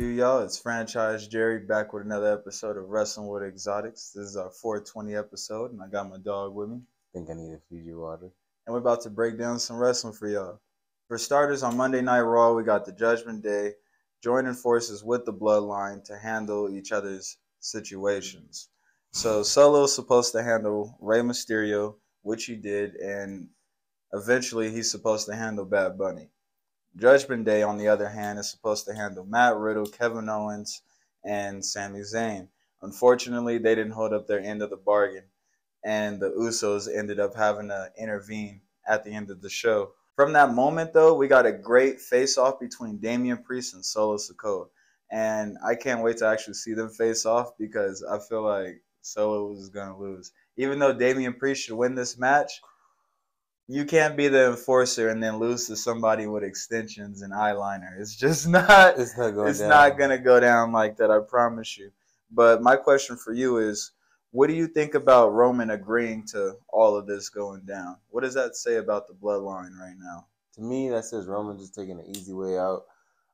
do, y'all? It's Franchise Jerry back with another episode of Wrestling with Xotics. This is our 420 episode, and I got my dog with me. Think I need to feed you water. And we're about to break down some wrestling for y'all. For starters, on Monday Night Raw, we got the Judgment Day joining forces with the Bloodline to handle each other's situations. So Solo's supposed to handle Rey Mysterio, which he did, and eventually he's supposed to handle Bad Bunny. Judgment Day, on the other hand, is supposed to handle Matt Riddle, Kevin Owens, and Sami Zayn. Unfortunately, they didn't hold up their end of the bargain, and the Usos ended up having to intervene at the end of the show. From that moment, though, we got a great face-off between Damian Priest and Solo Sikoa, and I can't wait to actually see them face off because I feel like Solo is going to lose. Even though Damian Priest should win this match, you can't be the enforcer and then lose to somebody with extensions and eyeliner. It's just not. It's not gonna go down like that. I promise you. But my question for you is, what do you think about Roman agreeing to all of this going down? What does that say about the Bloodline right now? To me, that says Roman just taking an easy way out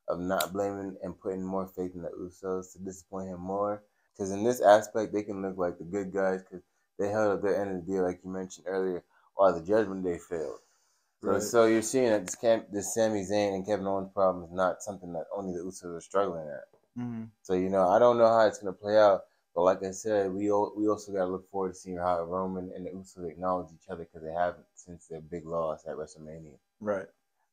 of not blaming and putting more faith in the Usos to disappoint him more. Because in this aspect, they can look like the good guys because they held up their end of the deal, like you mentioned earlier, while the Judgment Day failed. Right. So you're seeing that this Sami Zayn and Kevin Owens problem is not something that only the Usos are struggling at. Mm-hmm. So, I don't know how it's going to play out. But like I said, we also got to look forward to seeing how Roman and the Usos acknowledge each other because they haven't since their big loss at WrestleMania. Right.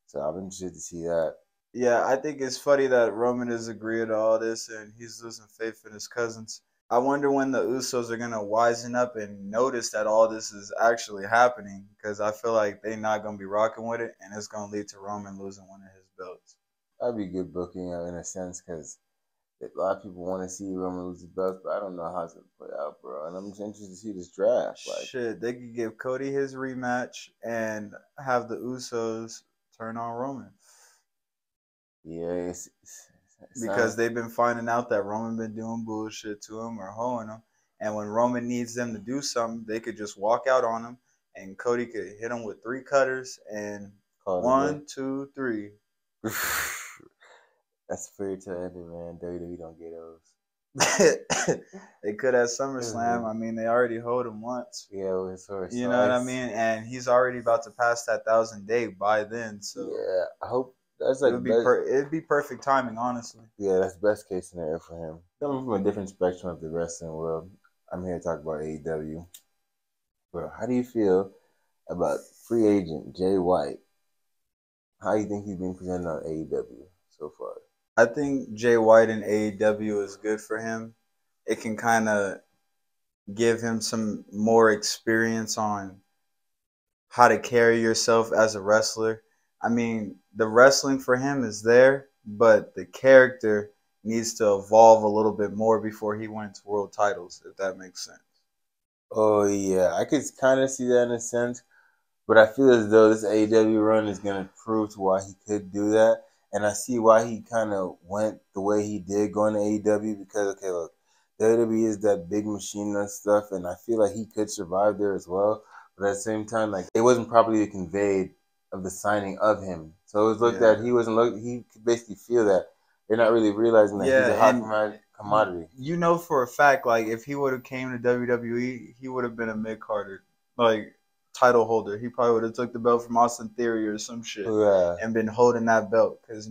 So I'm interested to see that. Yeah, I think it's funny that Roman is agreeing to all this and he's losing faith in his cousins. I wonder when the Usos are going to wisen up and notice that all this is actually happening because I feel like they're not going to be rocking with it and it's going to lead to Roman losing one of his belts. That'd be good booking in a sense because a lot of people want to see Roman lose his belts, but I don't know how it's going to play out, bro. And I'm just interested to see this draft. Shit, they could give Cody his rematch and have the Usos turn on Roman. Yeah, because they've been finding out that Roman been doing bullshit to him or hoeing him. And when Roman needs them to do something, they could just walk out on him and Cody could hit him with 3 cutters and 1, 2, 3. That's a fairy tale ending, man. WWE don't get those. They could at SummerSlam. I mean, they already hoed him once. Yeah, with his horse. You know what I mean? And he's already about to pass that 1,000-day by then. So yeah, I hope. That's like it'd be perfect timing, honestly. Yeah, that's best case scenario for him. Coming from a different spectrum of the wrestling world, I'm here to talk about AEW. Bro, how do you feel about free agent Jay White? How do you think he's been presented on AEW so far? I think Jay White in AEW is good for him. It can kind of give him some more experience on how to carry yourself as a wrestler. I mean, the wrestling for him is there, but the character needs to evolve a little bit more before he wins world titles, if that makes sense. Oh, yeah. I could kind of see that in a sense, but I feel as though this AEW run is going to prove to why he could do that, and I see why he kind of went the way he did going to AEW because, okay, look, WWE is that big machine and stuff, and I feel like he could survive there as well, but at the same time, like, it wasn't properly conveyed of the signing of him. So it was looked at, he could basically feel that they're not really realizing that he's a hot commodity. You know for a fact, like, if he would have came to WWE, he would have been a mid-carder, like, title holder. He probably would have took the belt from Austin Theory or some shit and been holding that belt because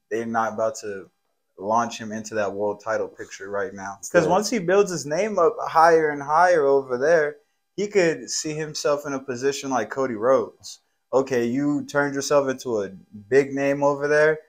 they're not about to launch him into that world title picture right now. Because once he builds his name up higher and higher over there, he could see himself in a position like Cody Rhodes. Okay, you turned yourself into a big name over there.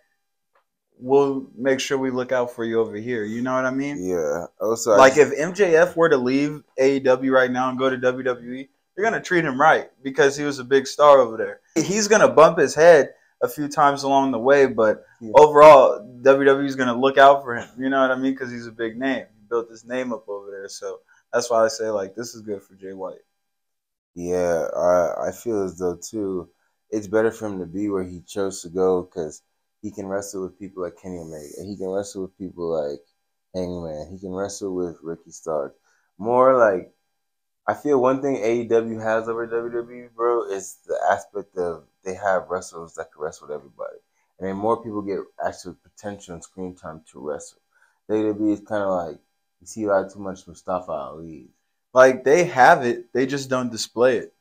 We'll make sure we look out for you over here. You know what I mean? Yeah. Also, like if MJF were to leave AEW right now and go to WWE, they're gonna treat him right because he was a big star over there. He's gonna bump his head a few times along the way, but overall, WWE is gonna look out for him. You know what I mean? Because he's a big name. He built his name up over there, so that's why I say like this is good for Jay White. Yeah, I feel as though too. It's better for him to be where he chose to go because he can wrestle with people like Kenny Omega. He can wrestle with people like Hangman. He can wrestle with Ricky Starks. More like, I feel one thing AEW has over WWE, bro, is the aspect of they have wrestlers that can wrestle with everybody. And then more people get actual potential and screen time to wrestle. WWE is kind of like, you see a lot too much Mustafa Ali. Like, they have it, they just don't display it.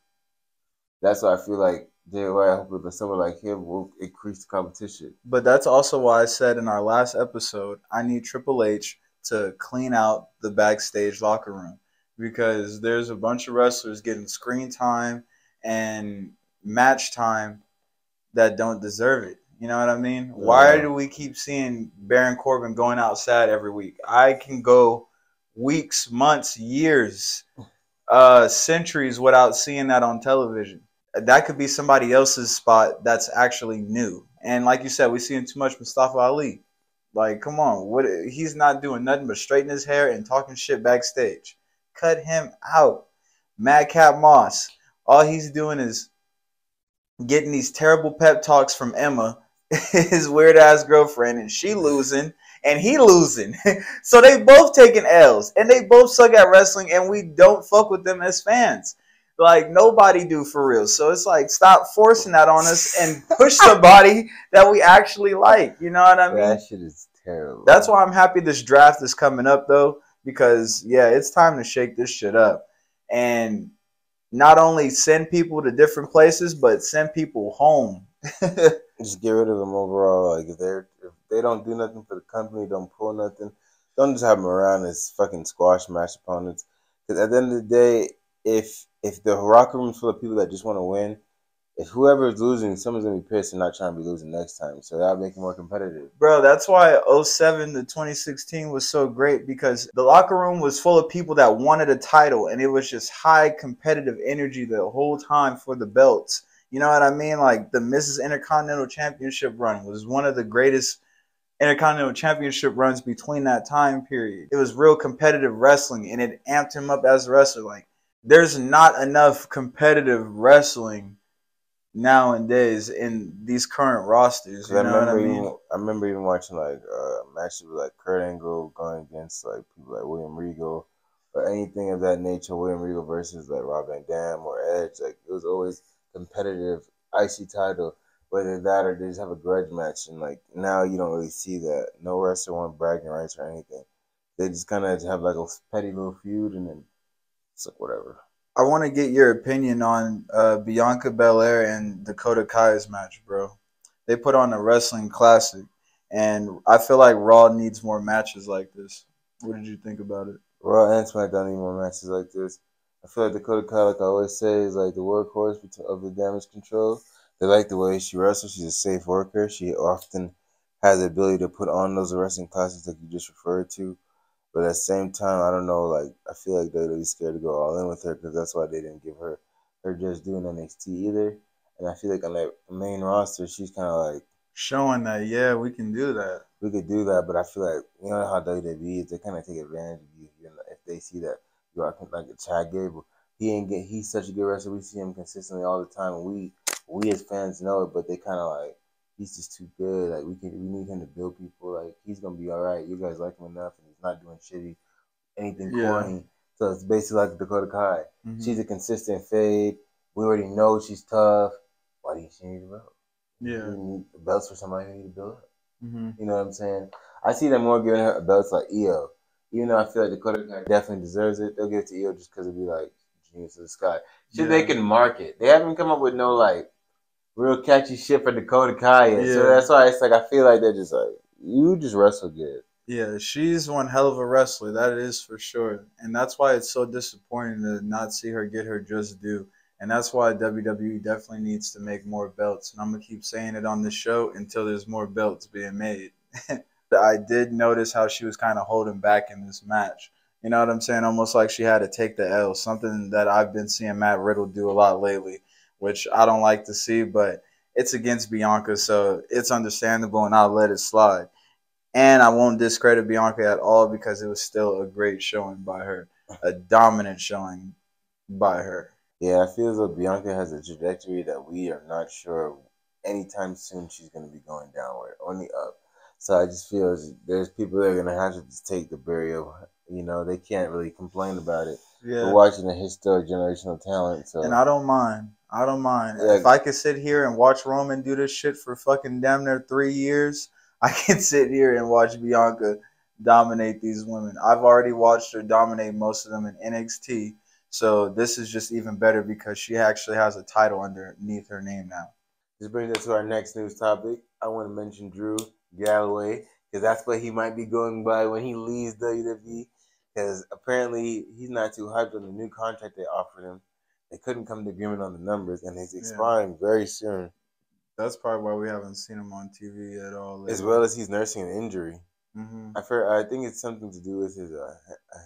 That's why I feel like I hope that someone like him will increase the competition. But that's also why I said in our last episode, I need Triple H to clean out the backstage locker room, because there's a bunch of wrestlers getting screen time and match time that don't deserve it. You know what I mean? Why do we keep seeing Baron Corbin going outside every week? I can go weeks, months, years, centuries without seeing that on television. That could be somebody else's spot that's actually new. And like you said, we're seeing too much Mustafa Ali. Like, come on, what? He's not doing nothing but straightening his hair and talking shit backstage. Cut him out. Madcap Moss, all he's doing is getting these terrible pep talks from Emma, his weird ass girlfriend, and she losing and he losing. So they both taking L's and they both suck at wrestling, and we don't fuck with them as fans. Like, nobody do, for real. So it's like, stop forcing that on us and push somebody that we actually like. You know what I mean? That shit is terrible. That's why I'm happy this draft is coming up, though, because, yeah, it's time to shake this shit up. And not only send people to different places, but send people home. Just get rid of them overall. Like, if they don't do nothing for the company, don't pull nothing, don't just have them around as fucking squash match opponents. Because at the end of the day, if the locker room's full of people that just want to win, if whoever is losing, someone's going to be pissed and not trying to be losing next time. So that'll make it more competitive. Bro, that's why 07 to 2016 was so great, because the locker room was full of people that wanted a title, and it was just high competitive energy the whole time for the belts. You know what I mean? Like, the Mrs. Intercontinental Championship run was one of the greatest Intercontinental Championship runs between that time period. It was real competitive wrestling, and it amped him up as a wrestler. Like, there's not enough competitive wrestling nowadays in these current rosters. You know what I mean? I remember even watching like matches with like Kurt Angle going against like people like William Regal or anything of that nature. William Regal versus like Rob Van Dam or Edge. Like, it was always competitive, icy title. Whether that or they just have a grudge match. And like, now you don't really see that. No wrestler wants bragging rights or anything. They just kind of have like a petty little feud, and then it's like whatever. I want to get your opinion on Bianca Belair and Dakota Kai's match, bro. They put on a wrestling classic, and I feel like Raw needs more matches like this. What did you think about it? Raw and SmackDown need more matches like this. I feel like Dakota Kai, like I always say, is like the workhorse of the Damage Control. They like the way she wrestles. She's a safe worker. She often has the ability to put on those wrestling classics like you just referred to. But at the same time, I don't know, like, I feel like they're really scared to go all in with her, because that's why they didn't give her just doing NXT either. And I feel like on that main roster, she's kind of like showing that, yeah, we can do that. We could do that, but I feel like, you know how WWE is, they kind of take advantage of you, if they see that you are like a Chad Gable. He's such a good wrestler. We see him consistently all the time. And we as fans know it, but they kind of like, he's just too good. Like, we need him to build people. Like, he's gonna be all right. You guys like him enough, and he's not doing anything corny. So it's basically like Dakota Kai. Mm-hmm. She's a consistent fade. We already know she's tough. Why do she need a belt? Yeah, you need belts for somebody who need to build up. Mm-hmm. You know what I'm saying? I see them more giving her belts like Io. Even though I feel like Dakota Kai definitely deserves it, they'll give it to Io just because it'd be like genius of the sky. Shit, they can market. They haven't come up with no like real catchy shit for Dakota Kai yet. So that's why it's like, I feel like they're just like, you just wrestle good. Yeah, she's one hell of a wrestler. That is for sure. And that's why it's so disappointing to not see her get her just due. And that's why WWE definitely needs to make more belts. And I'm going to keep saying it on this show until there's more belts being made. I did notice how she was kind of holding back in this match. You know what I'm saying? Almost like she had to take the L. Something that I've been seeing Matt Riddle do a lot lately, which I don't like to see, but it's against Bianca, so it's understandable, and I'll let it slide. And I won't discredit Bianca at all, because it was still a great showing by her, a dominant showing by her. Yeah, I feel as though Bianca has a trajectory that we are not sure anytime soon she's going to be going downward, only up. So I just feel there's people that are going to have to just take the burial. You know, they can't really complain about it. Yeah. We're watching a historic generational talent. So. And I don't mind. I don't mind. Yeah. If I could sit here and watch Roman do this shit for fucking damn near 3 years, I can sit here and watch Bianca dominate these women. I've already watched her dominate most of them in NXT. So this is just even better because she actually has a title underneath her name now. This brings us to our next news topic. I want to mention Drew Galloway because that's what he might be going by when he leaves WWE. Because apparently he's not too hyped on the new contract they offered him. They couldn't come to agreement on the numbers, and he's expiring very soon. That's probably why we haven't seen him on TV at all lately. As well as he's nursing an injury. Mm-hmm. I think it's something to do with his a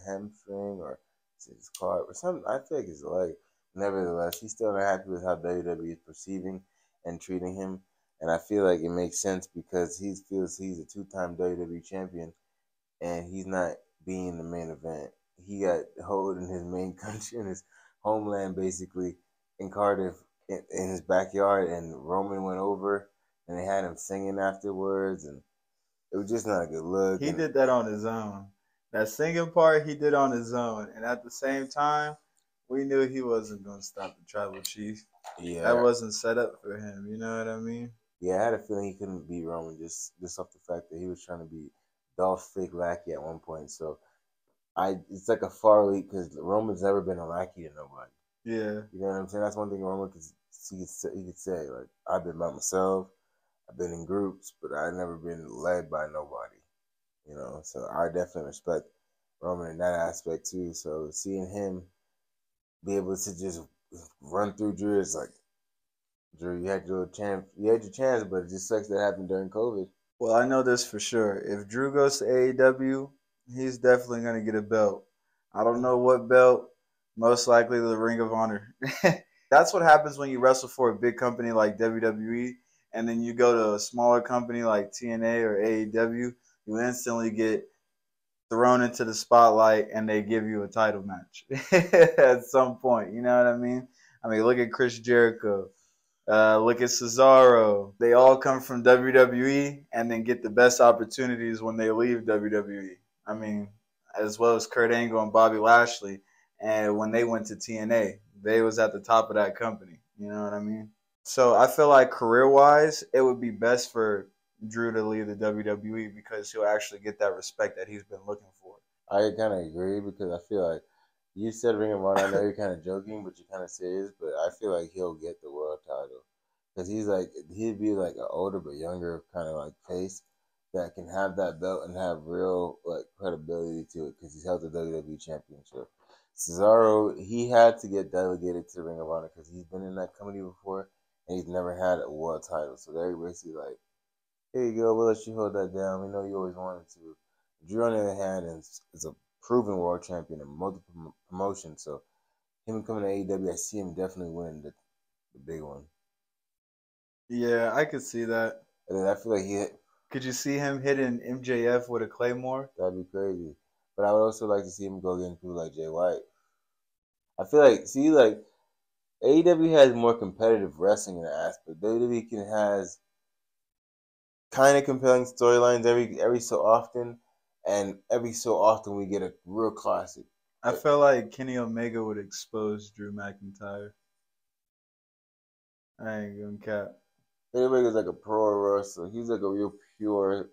hamstring or his quad or something. I feel like his leg. Nevertheless, he's still not happy with how WWE is perceiving and treating him. And I feel like it makes sense because he feels he's a two-time WWE champion and he's not being the main event. He got hold in his main country, in his homeland, basically, in Cardiff, in his backyard, and Roman went over and they had him singing afterwards, and it was just not a good look. He did that on his own. That singing part he did on his own. And at the same time, we knew he wasn't going to stop the tribal chief. Yeah. That wasn't set up for him. You know what I mean? Yeah, I had a feeling he couldn't beat Roman just off the fact that he was trying to beat Dolph Fake Lackey at one point. So it's like a far leap because Roman's never been a lackey to nobody. Yeah. You know what I'm saying? That's one thing Roman could say. Like, I've been by myself. I've been in groups, but I've never been led by nobody, you know. So I definitely respect Roman in that aspect too. So seeing him be able to just run through Drew, it's like, Drew, you had your chance, but it just sucks that happened during COVID. Well, I know this for sure. If Drew goes to AEW, he's definitely going to get a belt. I don't know what belt. Most likely the Ring of Honor. That's what happens when you wrestle for a big company like WWE. And then you go to a smaller company like TNA or AEW, you instantly get thrown into the spotlight and they give you a title match at some point. You know what I mean? I mean, look at Chris Jericho. Look at Cesaro. They all come from WWE and then get the best opportunities when they leave WWE. I mean, as well as Kurt Angle and Bobby Lashley. And when they went to TNA, they was at the top of that company. You know what I mean? So I feel like career-wise, it would be best for Drew to leave the WWE because he'll actually get that respect that he's been looking for. I kind of agree because I feel like you said Ring of Honor. I know you're kind of joking, but you're kind of serious. But I feel like he'll get the world title because he'd be like an older but younger kind of like face that can have that belt and have real like credibility to it because he's held the WWE Championship. Cesaro, he had to get delegated to Ring of Honor because he's been in that company before. And he's never had a world title. So they're basically like, here you go, we'll let you hold that down. We know you always wanted to. Drew, on the other hand, is a proven world champion in multiple promotions. So him coming to AEW, I see him definitely winning the big one. Yeah, I could see that. And then I feel like could you see him hitting MJF with a Claymore? That'd be crazy. But I would also like to see him go against people like Jay White. I feel like, AEW has more competitive wrestling in the aspect. WWE has kind of compelling storylines every so often, and every so often we get a real classic. I feel like Kenny Omega would expose Drew McIntyre. I ain't gonna cap. Kenny Omega's like a pro wrestler. He's like a real pure.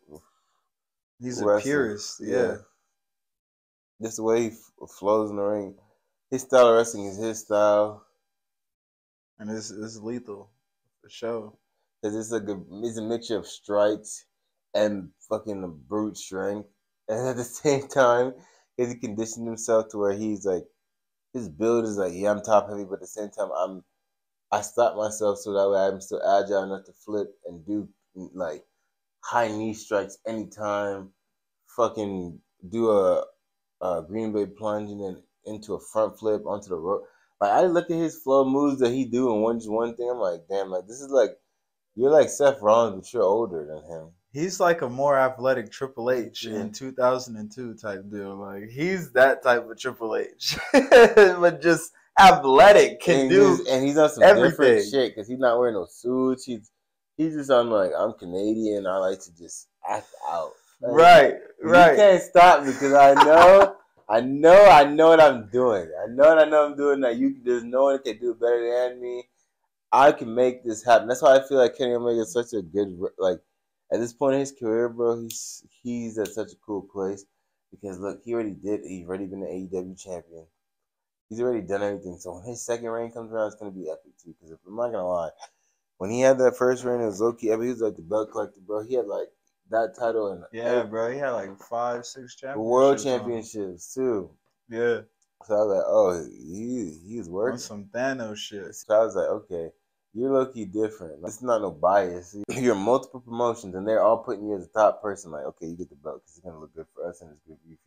He's wrestler. A purist, yeah. Just the way he flows in the ring. His style of wrestling is his style. And it's lethal, for sure. Because it's a mixture of strikes and fucking brute strength. And at the same time, he conditioned himself to where he's like, his build is like, yeah, I'm top heavy, but at the same time, I stop myself so that way I'm still agile enough to flip and do like high knee strikes anytime. Fucking do a Green Bay plunge and then into a front flip onto the rope. Like, I look at his flow moves that he do and one thing, I'm like, damn, like, this is like, you're like Seth Rollins, but you're older than him. He's like a more athletic Triple H in 2002 type deal. Like, he's that type of Triple H. But just athletic, and he's on some everything. Different shit, because he's not wearing no suits. He's just on, like, I'm Canadian, I like to just act out. Like, right. You can't stop me, because I know what I'm doing. I know I'm doing that. There's no one that can do it better than me. I can make this happen. That's why I feel like Kenny Omega is such a good, like, at this point in his career, bro, he's at such a cool place. Because look, he already did. He's already been an AEW champion. He's already done everything. So when his second reign comes around, it's gonna be epic too. Because if I'm not gonna lie, when he had that first reign as Loki, I mean, he was like the belt collector, bro. He had like that title and Yeah, bro. He had like 5, 6 the world championships championships too. Yeah. So I was like, oh, he's working on some Thanos shit. So I was like, okay, you're low-key different. Like, it's not no bias. You're multiple promotions, and they're all putting you as a top person. Like, okay, you get the belt because it's gonna look good for us and it's good for you.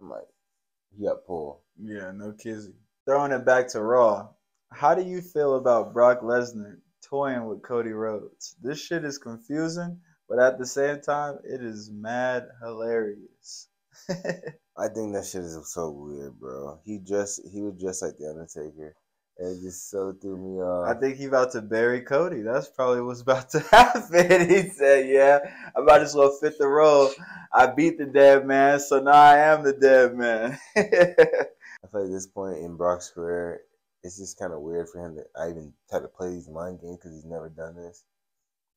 I'm like, he got pulled. Yeah, no kizzy. Throwing it back to Raw. How do you feel about Brock Lesnar toying with Cody Rhodes? This shit is confusing, but at the same time, it is mad hilarious. I think that shit is so weird, bro. He was just like the Undertaker. It just so threw me off. I think he about to bury Cody. That's probably what's about to happen. He said, yeah, I might as well fit the role. I beat the dead man, so now I am the dead man. I feel like at this point in Brock's career, it's just kind of weird for him to I even try to play these mind games because he's never done this.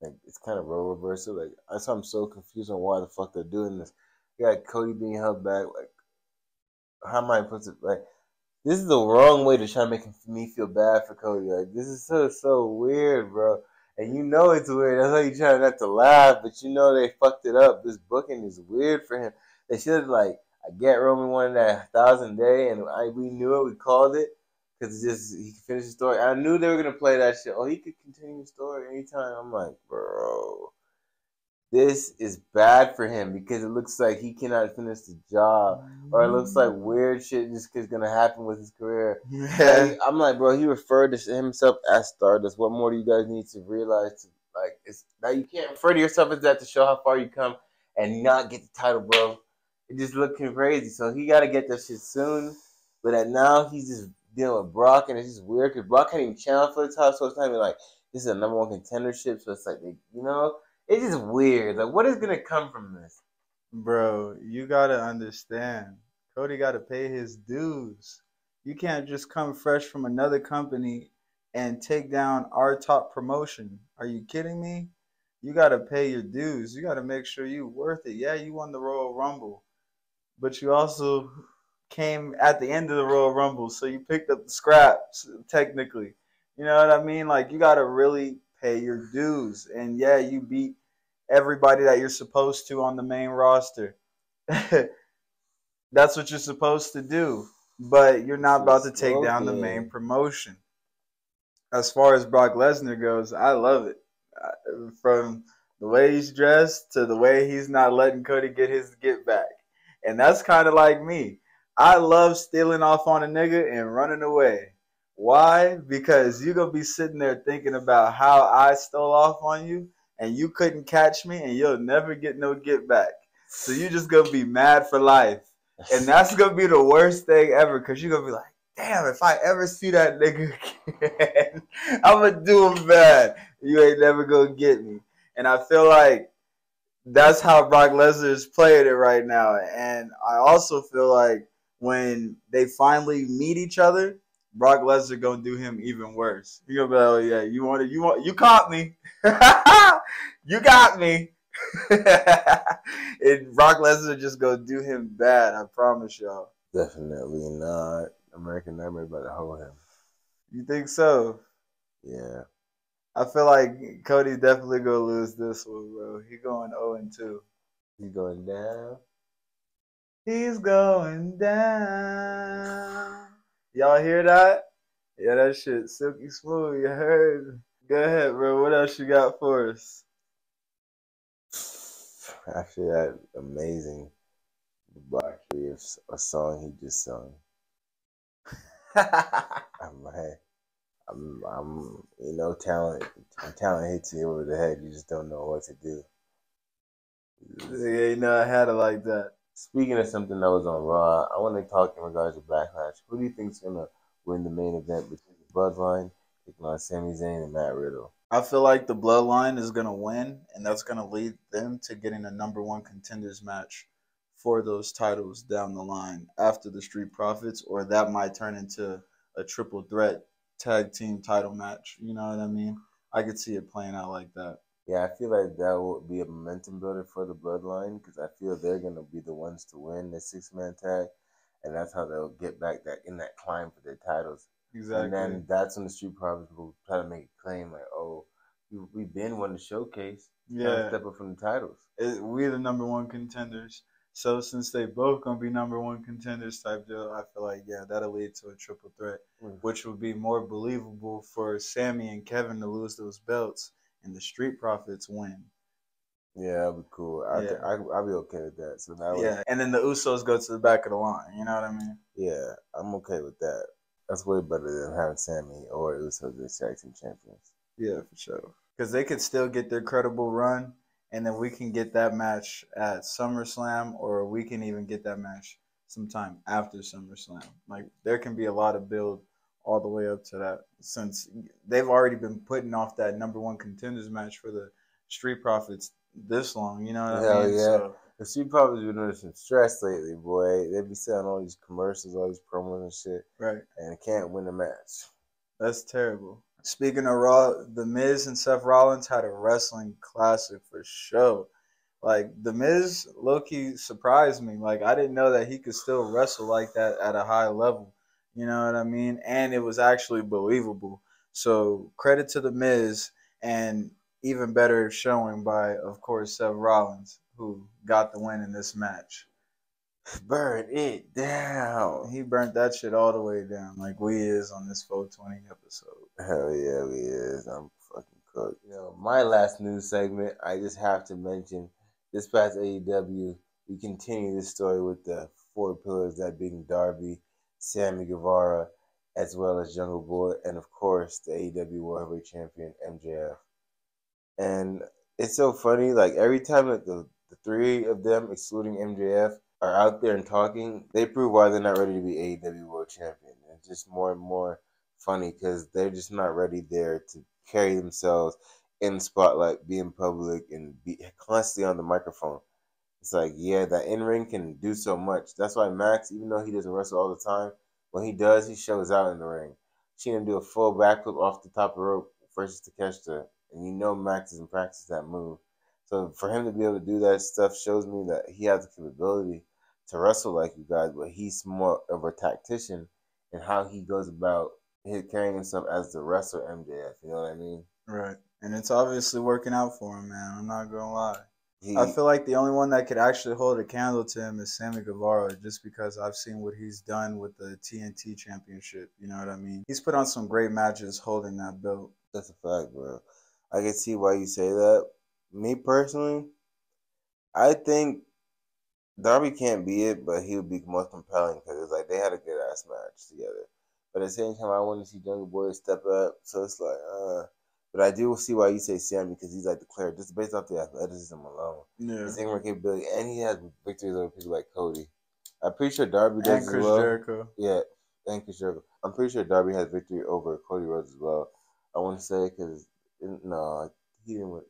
Like, it's kind of role reversal. Like, that's why I'm so confused on why the fuck they're doing this. You got Cody being held back. Like, how am I supposed to, like, this is the wrong way to try to make me feel bad for Cody. Like, this is so weird, bro. And you know it's weird. That's why you try not to laugh, but you know they fucked it up. This booking is weird for him. They should have, like, I get Roman wanted that 1,000 day, and we knew it. We called it because he could finish the story. I knew they were gonna play that shit. Oh, he could continue the story anytime. I'm like, bro, this is bad for him because it looks like he cannot finish the job, or it looks like weird shit just is gonna happen with his career. Yeah. Like, I'm like, bro, he referred to himself as Stardust. What more do you guys need to realize? Like, it's that you can't refer to yourself as that to show how far you come and not get the title, bro. It just looking crazy. So he got to get that shit soon. But now he's just dealing with Brock, and it's just weird because Brock can't even challenge for the title. So it's not even like this is a number one contendership. So it's like, it's just weird. Like, what is gonna come from this? Bro, you gotta understand. Cody gotta pay his dues. You can't just come fresh from another company and take down our top promotion. Are you kidding me? You gotta pay your dues. You gotta make sure you worth it. Yeah, you won the Royal Rumble, but you also came at the end of the Royal Rumble, so you picked up the scraps, technically. You know what I mean? Like, you gotta really pay your dues. And yeah, you beat everybody that you're supposed to on the main roster. That's what you're supposed to do. But you're not about to take down the main promotion. As far as Brock Lesnar goes, I love it. From the way he's dressed to the way he's not letting Cody get back. And that's kind of like me. I love stealing off on a nigga and running away. Why? Because you're going to be sitting there thinking about how I stole off on you and you couldn't catch me and you'll never get no get back. So you're just going to be mad for life. And that's going to be the worst thing ever because you're going to be like, damn, if I ever see that nigga again, I'm going to do him bad. You ain't never going to get me. And I feel like that's how Brock Lesnar is playing it right now. And I also feel like when they finally meet each other, Brock Lesnar gonna do him even worse. He gonna be like, oh yeah, you caught me. You got me. And Brock Lesnar just gonna do him bad, I promise y'all. Definitely not. American Nightmare about to hold him. You think so? Yeah. I feel like Cody's definitely gonna lose this one, bro. He going 0-2. He's going down. He's going down. Y'all hear that? Yeah, that shit silky smooth. You heard? Go ahead, bro. What else you got for us? After that amazing debauchery of a song he just sung, talent hits you over the head. You just don't know what to do. Yeah, I had it like that. Speaking of something that was on Raw, I want to talk in regards to Backlash. Who do you think's gonna win the main event between the Bloodline, taking on Sami Zayn and Matt Riddle? I feel like the Bloodline is gonna win, and that's gonna lead them to getting a #1 contenders match for those titles down the line after the Street Profits, or that might turn into a triple threat tag team title match. You know what I mean? I could see it playing out like that. Yeah, I feel like that will be a momentum builder for the Bloodline because I feel they're gonna be the ones to win the 6-man tag, and that's how they'll get back that in that climb for their titles. Exactly. And then that's when the Street Profits will try to make a claim like, "Oh, we've been won the showcase. Trying to step up from the titles. We the #1 contenders." So since they both gonna be #1 contenders type deal, I feel like that'll lead to a triple threat, which would be more believable for Sammy and Kevin to lose those belts and the Street Profits win. Yeah, that'd be cool. I'll be okay with that. So now, and then the Usos go to the back of the line. You know what I mean? Yeah, I'm okay with that. That's way better than having Sammy or Usos as tag team champions. Yeah, for sure. Because they could still get their credible run, and then we can get that match at SummerSlam, or we can even get that match sometime after SummerSlam. Like, there can be a lot of build all the way up to that, since they've already been putting off that #1 contenders match for the Street Profits this long. You know what I mean? Yeah. So, the Street Profits been under some stress lately, boy. They be selling all these commercials, all these promos and shit. Right. And can't win a match. That's terrible. Speaking of Raw, The Miz and Seth Rollins had a wrestling classic for sure. Like, The Miz low-key surprised me. Like, I didn't know that he could still wrestle like that at a high level. You know what I mean? And it was actually believable. So, credit to The Miz, and even better showing by, of course, Seth Rollins, who got the win in this match. Burn it down. He burnt that shit all the way down, like we is on this 420 episode. Hell yeah, we is. I'm fucking cooked. My last news segment, I just have to mention this past AEW. We continue this story with the 4 pillars, that being Darby, Sammy Guevara, as well as Jungle Boy, and of course the AEW World Heavyweight Champion MJF. And it's so funny, like every time that the 3 of them, excluding MJF, are out there and talking, they prove why they're not ready to be AEW World Champion. It's just more and more funny because they're just not ready there to carry themselves in the spotlight, be in public, and be constantly on the microphone. It's like, yeah, that in-ring can do so much. That's why Max, even though he doesn't wrestle all the time, when he does, he shows out in the ring. Seen him do a full backflip off the top of the rope versus Takeshita, and you know Max doesn't practice that move. So for him to be able to do that stuff shows me that he has the capability to wrestle like you guys, but he's more of a tactician in how he goes about carrying himself as the wrestler MJF. You know what I mean? Right. And it's obviously working out for him, man. I'm not going to lie. I feel like the only one that could actually hold a candle to him is Sammy Guevara, just because I've seen what he's done with the TNT Championship. You know what I mean? He's put on some great matches holding that belt. That's a fact, bro. I can see why you say that. Me personally, I think Darby can't be it, but he would be most compelling because it's like they had a good ass match together. But at the same time, I want to see Jungle Boy step up. So it's like, But I do see why you say Sammy because he's like the clear, just based off the athleticism alone. Yeah. His in-ring capability, and he has victories over people like Cody. I'm pretty sure Darby does and Chris as well. Jericho. Yeah, and Chris Jericho. I'm pretty sure Darby has victory over Cody Rhodes as well. I want to say because no, he didn't.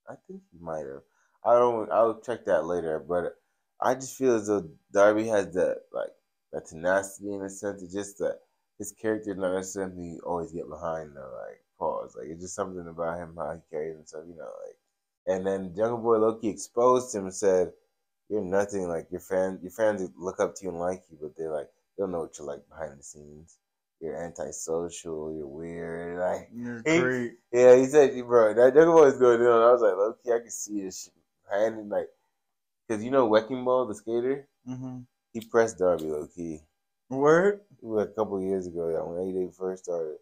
I think he might have. I'll check that later, but I just feel as though Darby has that tenacity in a sense. It's just that his character is not necessarily you always get behind the pause. Like it's just something about him how he carries himself, And then Jungle Boy Loki exposed him and said, "You're nothing. Like your fans look up to you and like you, but they don't know what you're like behind the scenes. You're antisocial. You're weird. Like you're great." Yeah, he said, bro, that Jungle Boy is going on. I was like, low key, I can see this shit behind him, because Wrecking Ball, the skater, he pressed Darby low key. Word? A couple of years ago, when AEW first started,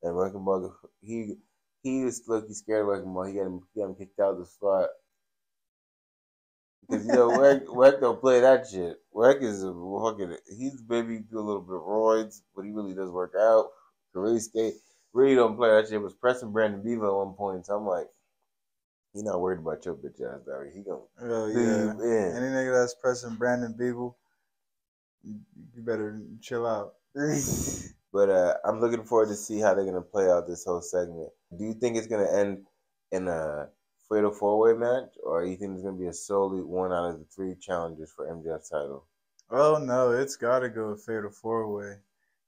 and Wrecking Ball, he was low-key scared of Wrecking Ball. He got him kicked out of the spot. Because Weck don't play that shit. Weck is he's maybe do a little bit of roids, but he really does work out. Can really skate. Really don't play that shit. Was pressing Brandon Beaver at one point, so I'm like, he not worried about your bitch ass, Darby. He gonna do you in. Any nigga that's pressing Brandon Beaver, you better chill out. But I'm looking forward to see how they're gonna play out this whole segment. Do you think it's gonna end in a fatal 4-way match, or you think it's gonna be a solely one out of the 3 challengers for MJF's title? Oh no, it's gotta go a fatal 4-way.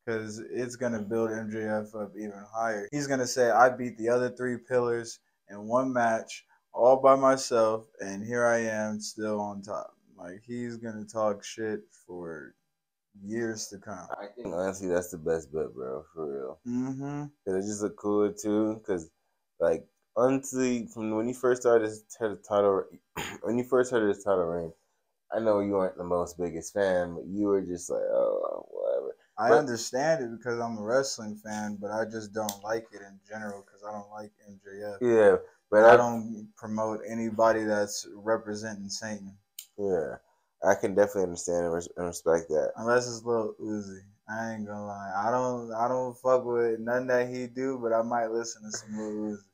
Because it's going to build MJF up even higher. He's going to say, I beat the other 3 pillars, in one match all by myself, and here I am still on top. Like, he's gonna talk shit for years to come. I think honestly that's the best bet, bro, for real. Mm-hmm. Cause it just look cooler too. Cause like honestly, from when you first started his title, when you first heard his title reign, I know you weren't the most biggest fan, but you were just like, oh, whatever. I understand it because I'm a wrestling fan, but I just don't like it in general because I don't like MJF. Yeah, but I don't promote anybody that's representing Satan. Yeah, I can definitely understand and respect that. Unless it's Lil Uzi. I ain't gonna lie. I don't fuck with nothing that he do, but I might listen to some Lil Uzi.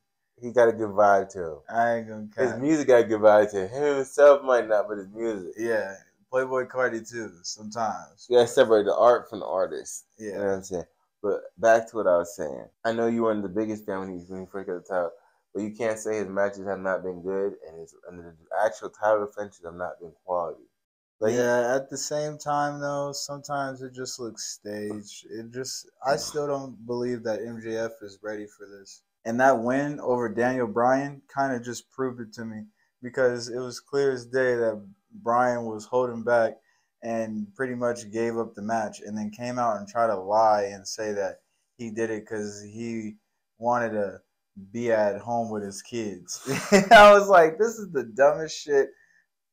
He got a good vibe to him. I ain't gonna cap. His music got a good vibe to him. Him himself might not, but his music. Yeah. Playboy Cardi too, sometimes. You gotta separate the art from the artist. Yeah. You know what I'm saying? But back to what I was saying. I know you weren't the biggest fan when he first got the title, but you can't say his matches have not been good and the actual title defenses have not been quality. Like, yeah, at the same time though, sometimes it just looks staged. I still don't believe that MJF is ready for this. And that win over Daniel Bryan kind of just proved it to me, because it was clear as day that Bryan was holding back and pretty much gave up the match, and then came out and tried to lie and say that he did it because he wanted to be at home with his kids. I was like, this is the dumbest shit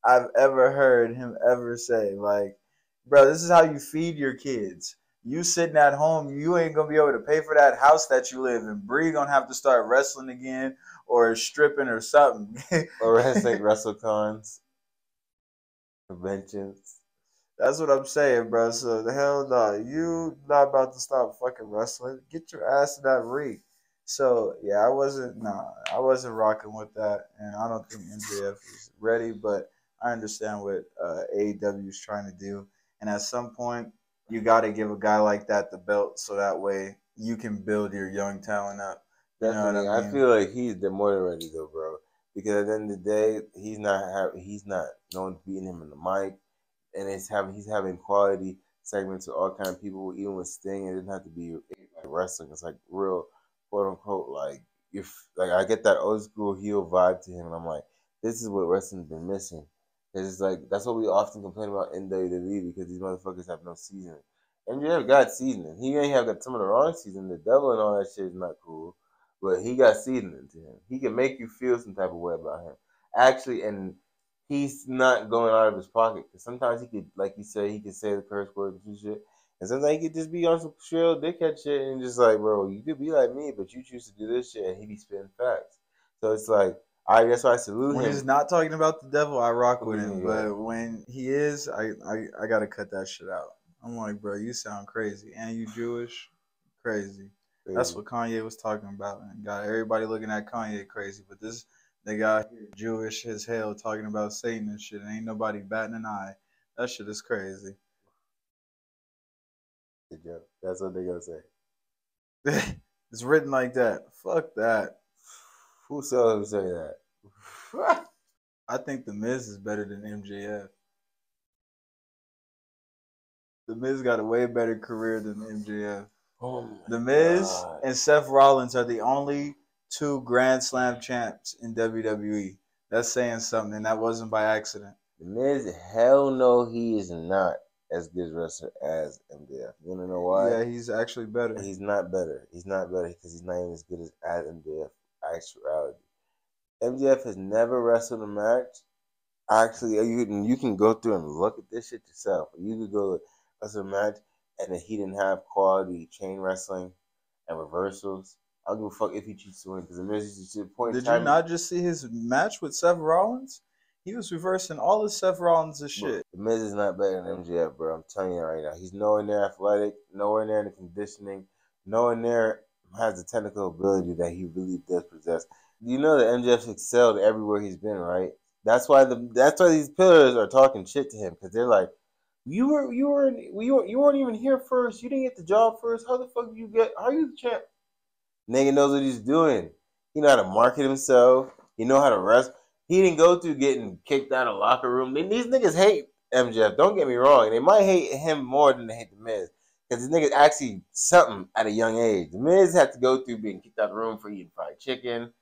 I've ever heard him ever say. Like, bro, this is how you feed your kids. You sitting at home, you ain't gonna be able to pay for that house that you live in. Bree gonna have to start wrestling again or stripping or something. Or wrestling WrestleCons, conventions. That's what I'm saying, bro. So the hell no, you not about to stop fucking wrestling. Get your ass to that ring. So yeah, I wasn't rocking with that, and I don't think MJF is ready, but I understand what AEW is trying to do. And at some point, you got to give a guy like that the belt, so that way you can build your young talent up. Definitely, you know what I mean? I feel like he's more than ready though, bro. Because at the end of the day, he's not no one's beating him in the mic, and he's having quality segments with all kind of people, even with Sting. It doesn't have to be like wrestling. It's like real, quote unquote, like I get that old school heel vibe to him, and I'm like, this is what wrestling's been missing. It's like that's what we often complain about in WWE, because these motherfuckers have no seasoning. MJF got seasoning. He may have got some of the wrong seasoning. The devil and all that shit is not cool, but he got seasoning to him. He can make you feel some type of way about him. Actually, and he's not going out of his pocket, because sometimes he could, like you said, he could say the curse words and shit. And sometimes he could just be on some shrill dickhead shit and just like, bro, you could be like me, but you choose to do this shit, and he be spitting facts. So it's like, that's why I salute him. When he's not talking about the devil, I rock with him. Yeah. But when he is, I gotta cut that shit out. I'm like, bro, you sound crazy. And you Jewish? Crazy. That's what Kanye was talking about. And got everybody looking at Kanye crazy. But this nigga here, Jewish as hell, talking about Satan and shit. And ain't nobody batting an eye. That shit is crazy. That's what they gonna say. It's written like that. Fuck that. Who saw him say that? I think The Miz is better than MJF. The Miz got a way better career than MJF. Oh The Miz and Seth Rollins are the only 2 Grand Slam champs in WWE. That's saying something, and that wasn't by accident. The Miz, hell no, he is not as good a wrestler as MJF. You wanna know why? Yeah, he's actually better. He's not better. He's not better because he's not even as good as MJF. Actuality. MJF has never wrestled a match. Actually, you can go through and look at this shit yourself. You could go wrestle a match, and then he didn't have quality chain wrestling and reversals. I don't give a fuck if he cheats to win, because the Miz is to the point. Did you not just see his match with Seth Rollins? He was reversing all of Seth Rollins' shit. The Miz is not better than MJF, bro. I'm telling you right now. He's nowhere near athletic, nowhere near the conditioning, nowhere near has the technical ability that he really does possess. You know that MJF excelled everywhere he's been, right? That's why these pillars are talking shit to him, because they're like, you weren't even here first. You didn't get the job first. How the fuck did you get? How are you the champ? Nigga knows what he's doing. He know how to market himself. He know how to wrestle. He didn't go through getting kicked out of locker room. These niggas hate MJF. Don't get me wrong. They might hate him more than they hate the Miz, because this nigga's actually something at a young age. The Miz had to go through being kicked out of the room for eating fried chicken.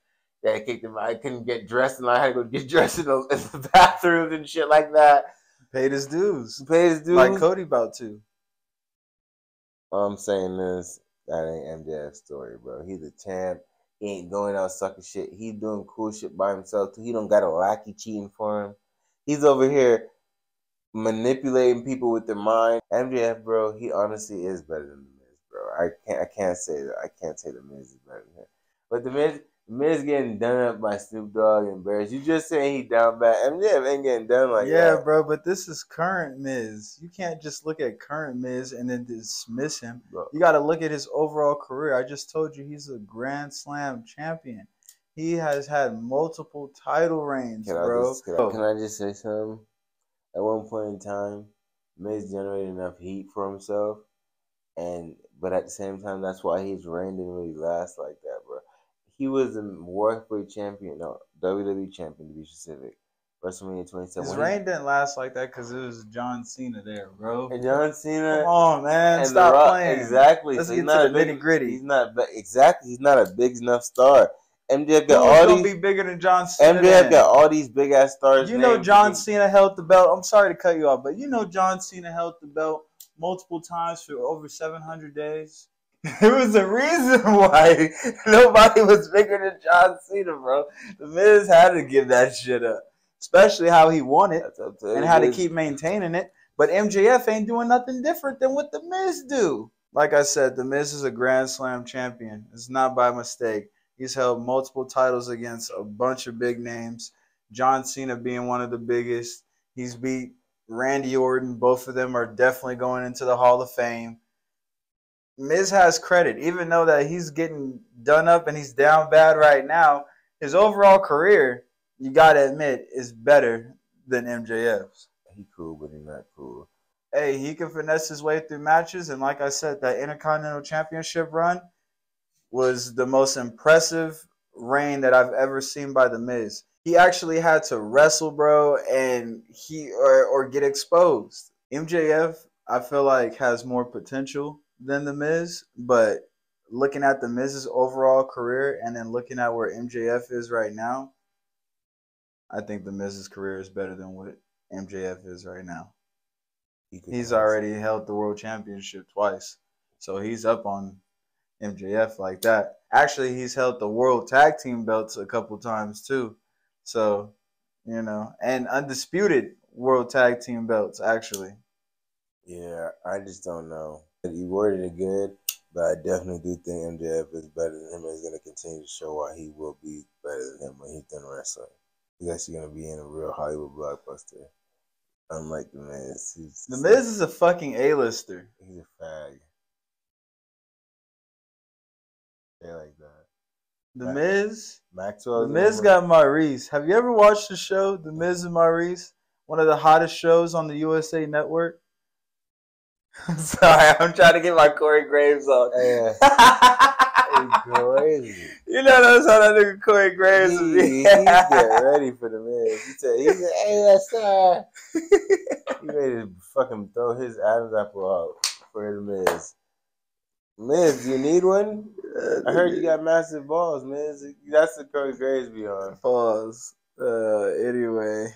that kicked him out. I couldn't get dressed, and I had to go get dressed in the bathrooms and shit like that. Paid his dues. Paid his dues. Like Cody about to. All I'm saying is, that ain't MJF's story, bro. He's a champ. He ain't going out sucking shit. He doing cool shit by himself, too. He don't got a lackey cheating for him. He's over here manipulating people with their mind. MJF, bro, he honestly is better than The Miz, bro. I can't say that. I can't say The Miz is better than him. But The Miz getting done up by Snoop Dogg and Bears. You just saying he down bad. MJF ain't getting done like that. Yeah, bro, but this is current Miz. You can't just look at current Miz and then dismiss him. Bro. You got to look at his overall career. I just told you he's a Grand Slam champion. He has had multiple title reigns, bro. Can I just say something? At one point in time, Miz generated enough heat for himself, but at the same time, that's why his reign didn't really last like that, bro. He was a World Heavyweight champion, no, WWE champion to be specific. WrestleMania 27. His reign didn't last like that because it was John Cena there, bro. And John Cena. Come on, man, stop playing. Exactly. Let's so get to the nitty gritty. He's not a big enough star. MJF got all these. Gonna be bigger than John Cena. MJF got all these big ass stars. You know John Cena held the belt. I'm sorry to cut you off, but you know John Cena held the belt multiple times for over 700 days. There was a reason why nobody was bigger than John Cena, bro. The Miz had to give that shit up, especially how he won it and how to keep maintaining it. But MJF ain't doing nothing different than what the Miz do. Like I said, the Miz is a Grand Slam champion. It's not by mistake. He's held multiple titles against a bunch of big names, John Cena being one of the biggest. He's beat Randy Orton. Both of them are definitely going into the Hall of Fame. Miz has credit, even though that he's getting done up and he's down bad right now. His overall career, you got to admit, is better than MJF's. He cool, but he's not cool. Hey, he can finesse his way through matches. And like I said, that Intercontinental Championship run was the most impressive reign that I've ever seen by The Miz. He actually had to wrestle, bro, and or get exposed. MJF, I feel like, has more potential than The Miz, but looking at The Miz's overall career and then looking at where MJF is right now, I think The Miz's career is better than what MJF is right now. He's already held the World Championship twice, so he's up on MJF like that. Actually, he's held the World Tag Team belts a couple times too. So, you know, and undisputed World Tag Team belts, actually. Yeah, I just don't know. You worded it good, but I definitely do think MJF is better than him and is going to continue to show why he will be better than him when he's done wrestling. He's actually going to be in a real Hollywood blockbuster. Unlike The Miz. The Miz is a fucking A-lister. He's a fag. Say like that. The Miz? Maxwell. The Miz got Maurice. Have you ever watched the show, The Miz and Maurice? One of the hottest shows on the USA Network. Sorry, I'm trying to get my Corey Graves on. Yeah. Crazy. You know that's how that nigga Corey Graves is. He get ready for The Miz. He said, hey, that's he ready to fucking throw his Adam's apple out for The Miz. Miz, do you need one? I heard you got massive balls, Miz. That's the Corey Graves be on. Pause. Anyway,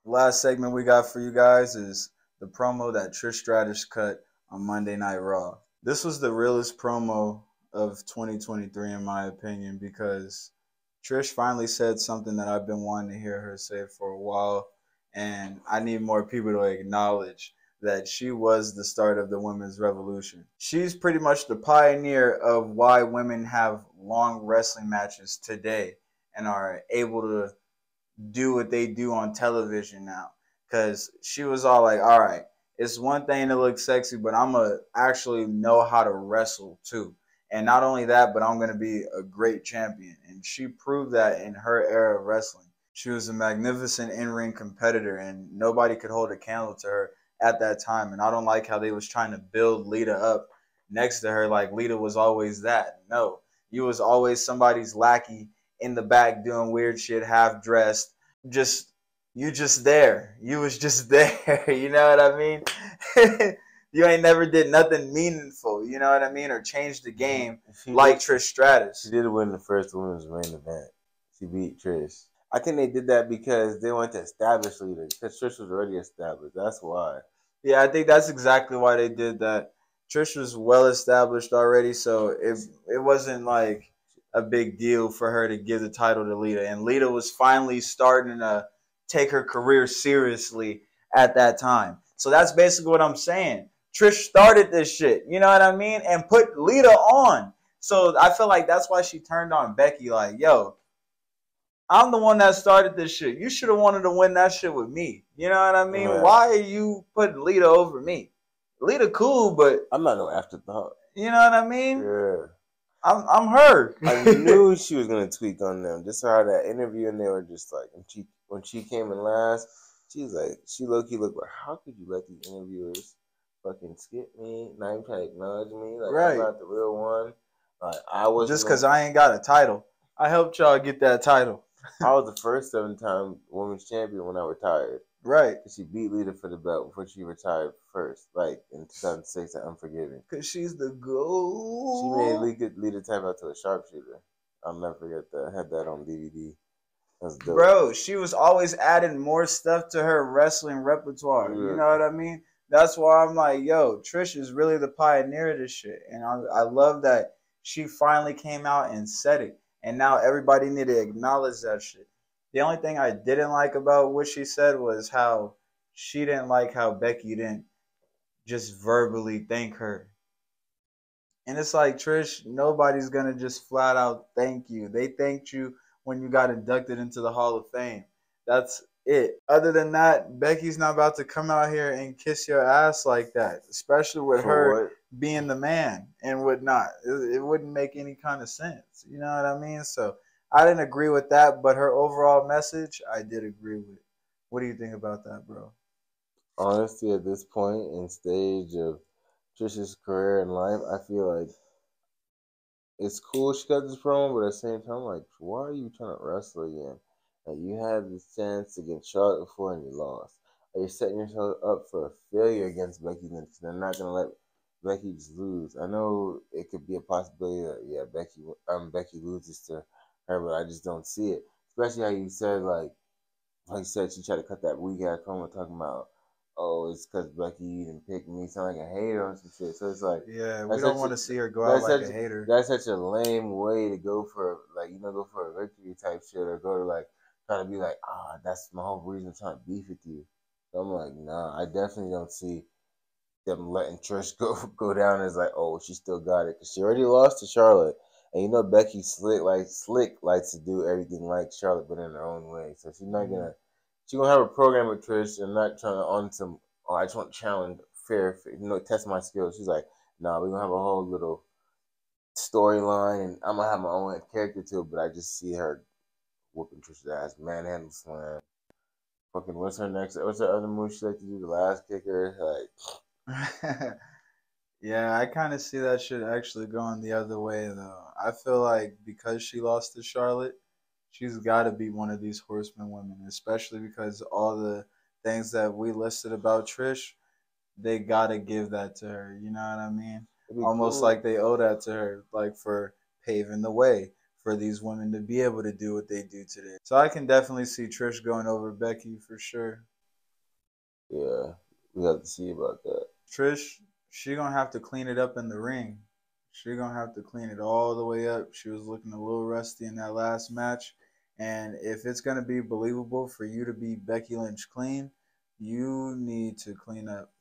last segment we got for you guys is the promo that Trish Stratus cut on Monday Night Raw. This was the realest promo of 2023 in my opinion, because Trish finally said something that I've been wanting to hear her say for a while, and I need more people to acknowledge that she was the start of the women's revolution. She's pretty much the pioneer of why women have long wrestling matches today and are able to do what they do on television now. Because she was all like, all right, it's one thing to look sexy, but I'm going to actually know how to wrestle too. And not only that, but I'm going to be a great champion. And she proved that in her era of wrestling. She was a magnificent in-ring competitor, and nobody could hold a candle to her at that time. And I don't like how they was trying to build Lita up next to her like Lita was always that. No, you was always somebody's lackey in the back doing weird shit, half dressed. You just there. You was just there. You know what I mean? You ain't never did nothing meaningful, you know what I mean? Or changed the game like Trish Stratus. She did win the first women's main event. She beat Trish. I think they did that because they wanted to establish Lita. Because Trish was already established. That's why. Yeah, I think that's exactly why they did that. Trish was well established already, so it wasn't like a big deal for her to give the title to Lita. And Lita was finally starting to take her career seriously at that time. So that's basically what I'm saying. Trish started this shit, you know what I mean? And put Lita on. So I feel like that's why she turned on Becky, like, yo, I'm the one that started this shit. You should have wanted to win that shit with me. You know what I mean? Yeah. Why are you putting Lita over me? Lita cool, but I'm not no afterthought. you know what I mean? Yeah. I'm her. I knew she was gonna tweak on them. Just how that interview, and they were just like, when she came in last, she was like, she low key looked like, how could you let these interviewers fucking skip me? Not even trying to acknowledge me. Like, Right. I'm not the real one. Like, I was just because I ain't got a title. I helped y'all get that title. I was the first 7-time women's champion when I retired. Right. She beat Lita for the belt before she retired first, like in 2006 at Unforgiven. Because she's the GOAT. She made Lita tap out to a sharpshooter. I'll never forget that. I had that on DVD. That's dope. Bro, she was always adding more stuff to her wrestling repertoire. Yeah. You know what I mean? That's why I'm like, yo, Trish is really the pioneer of this shit. And I love that she finally came out and said it. And now everybody need to acknowledge that shit. The only thing I didn't like about what she said was how she didn't like how Becky didn't just verbally thank her. And it's like, Trish, nobody's going to just flat out thank you. They thanked you when you got inducted into the Hall of Fame. That's it. Other than that, Becky's not about to come out here and kiss your ass like that, especially with her being the man and whatnot. It wouldn't make any kind of sense. You know what I mean? So I didn't agree with that, but her overall message, I did agree with. What do you think about that, bro? Honestly, at this point in stage of Trish's career and life, I feel like it's cool she got this promo, but at the same time, like, why are you trying to wrestle again? Like, you had the chance against Charlotte before and you lost. Like, you're setting yourself up for a failure against Becky Lynch. They're not gonna let Becky just lose. I know it could be a possibility that Becky loses to her, but I just don't see it. Especially how you said she tried to cut that weak ass promo talking about, oh, it's because Becky didn't pick me. Sound like a hater or some shit. So it's like, yeah, we don't want to see her go out like a hater. That's such a lame way to go for, like, go for a victory type shit, or go to, like, trying to be like, that's my whole reason I'm trying to beef with you. So I'm like, nah, I definitely don't see them letting Trish go down as like, oh, she still got it, because she already lost to Charlotte, and Becky slick likes to do everything like Charlotte, but in her own way. So she's not gonna. She's gonna have a program with Trish and not trying to on some. Oh, I just want to challenge fair, test my skills. She's like, nah, we're gonna have a whole little storyline, and I'm gonna have my own character to it. But I just see her whooping Trish's ass, manhandle slam. Fucking, what's her other move she like to do? The last kicker, like. Yeah, I kind of see that shit actually going the other way, though. I feel like because she lost to Charlotte, she's got to be one of these horsemen women, especially because all the things that we listed about Trish, they got to give that to her. You know what I mean? Almost cool. Like they owe that to her, like for paving the way for these women to be able to do what they do today. So I can definitely see Trish going over Becky for sure. Yeah, we have to see about that. Trish, she gonna have to clean it up in the ring. She gonna have to clean it all the way up. She was looking a little rusty in that last match. And if it's gonna be believable for you to be Becky Lynch clean, you need to clean up.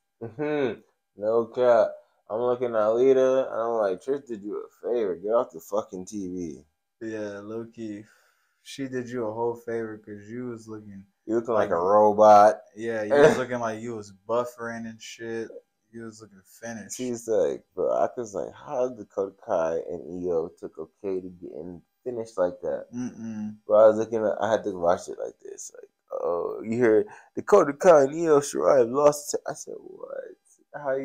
No cap. I'm looking at Lita, and I'm like, Trish did you a favor. Get off the fucking TV. Yeah, low key. She did you a whole favor because you was looking. You looking like a robot. Yeah, you was looking like you was buffering and shit. You was looking finished. She's like, bro, I was like, how did Dakota Kai and EO took okay to get in finished like that? But I was looking at, I had to watch it like this. Like, oh, you heard Dakota Kai and EO Shirai lost. I said, what? How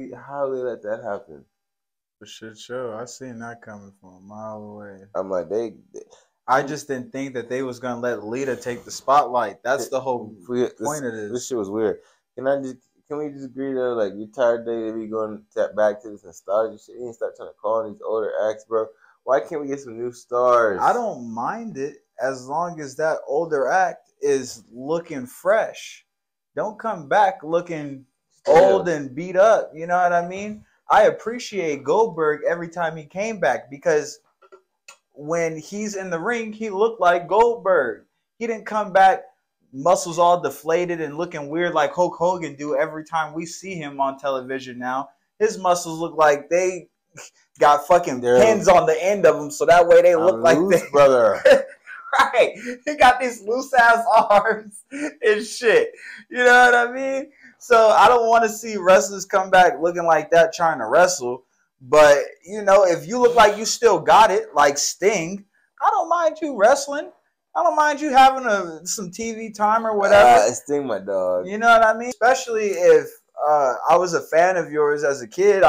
they let that happen? For shit show. I seen that coming from a mile away. I'm like, I just didn't think that they was gonna let Lita take the spotlight. That's the whole point of this. This shit was weird. Can we just agree though? Like, you tired day to be going back to this nostalgia shit? You ain't start trying to call these older acts, bro. Why can't we get some new stars? I don't mind it. as long as that older act is looking fresh. Don't come back looking old and beat up. You know what I mean? I appreciate Goldberg every time he came back because when he's in the ring, he looked like Goldberg. He didn't come back muscles all deflated and looking weird like Hulk Hogan do every time we see him on television now. His muscles look like they got fucking pins on the end of them, so that way they look like loose, they brother. Right. He got these loose ass arms and shit. You know what I mean? So I don't want to see wrestlers come back looking like that trying to wrestle. But, you know, if you look like you still got it, like Sting, I don't mind you wrestling. I don't mind you having some TV time or whatever. Sting, my dog. You know what I mean? Especially if I was a fan of yours as a kid.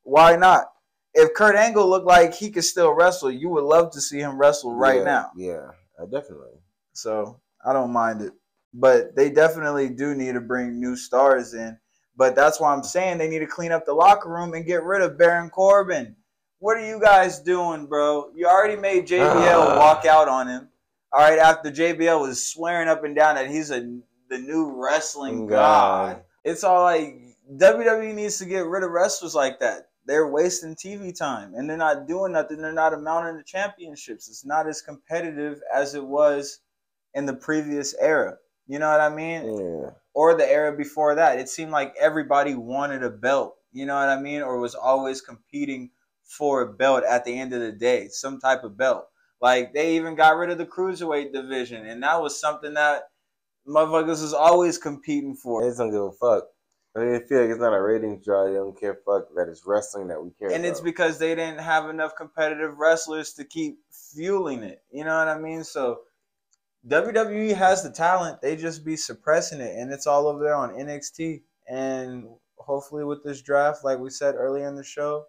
Why not? If Kurt Angle looked like he could still wrestle, you would love to see him wrestle right now. Yeah, definitely. So I don't mind it. But they definitely do need to bring new stars in. But that's why I'm saying they need to clean up the locker room and get rid of Baron Corbin. What are you guys doing, bro? You already made JBL walk out on him. All right, after JBL was swearing up and down that he's the new wrestling god. It's all like WWE needs to get rid of wrestlers like that. They're wasting TV time, and they're not doing nothing. They're not amounting to championships. It's not as competitive as it was in the previous era. You know what I mean? Yeah. Or the era before that. It seemed like everybody wanted a belt. You know what I mean? Or was always competing for a belt at the end of the day, some type of belt. Like, they even got rid of the cruiserweight division, and that was something that motherfuckers was always competing for. They just don't give a fuck. I mean, I feel like it's not a ratings draw. They don't care fuck that it's wrestling that we care about. And it's because they didn't have enough competitive wrestlers to keep fueling it. You know what I mean? So WWE has the talent. They just be suppressing it, and it's all over there on NXT. And hopefully with this draft, like we said earlier in the show,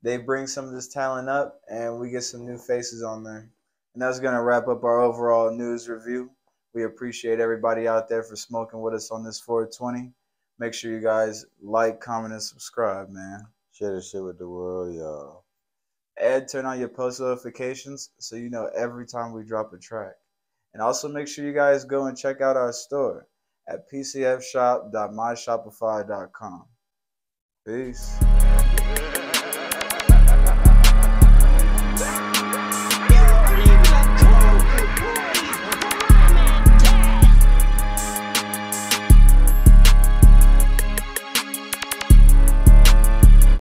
they bring some of this talent up, and we get some new faces on there. And that's going to wrap up our overall news review. We appreciate everybody out there for smoking with us on this 420. Make sure you guys like, comment, and subscribe, man. Share this shit with the world, y'all. Ed, turn on your post notifications so you know every time we drop a track. And also make sure you guys go and check out our store at pcfshop.myshopify.com. Peace.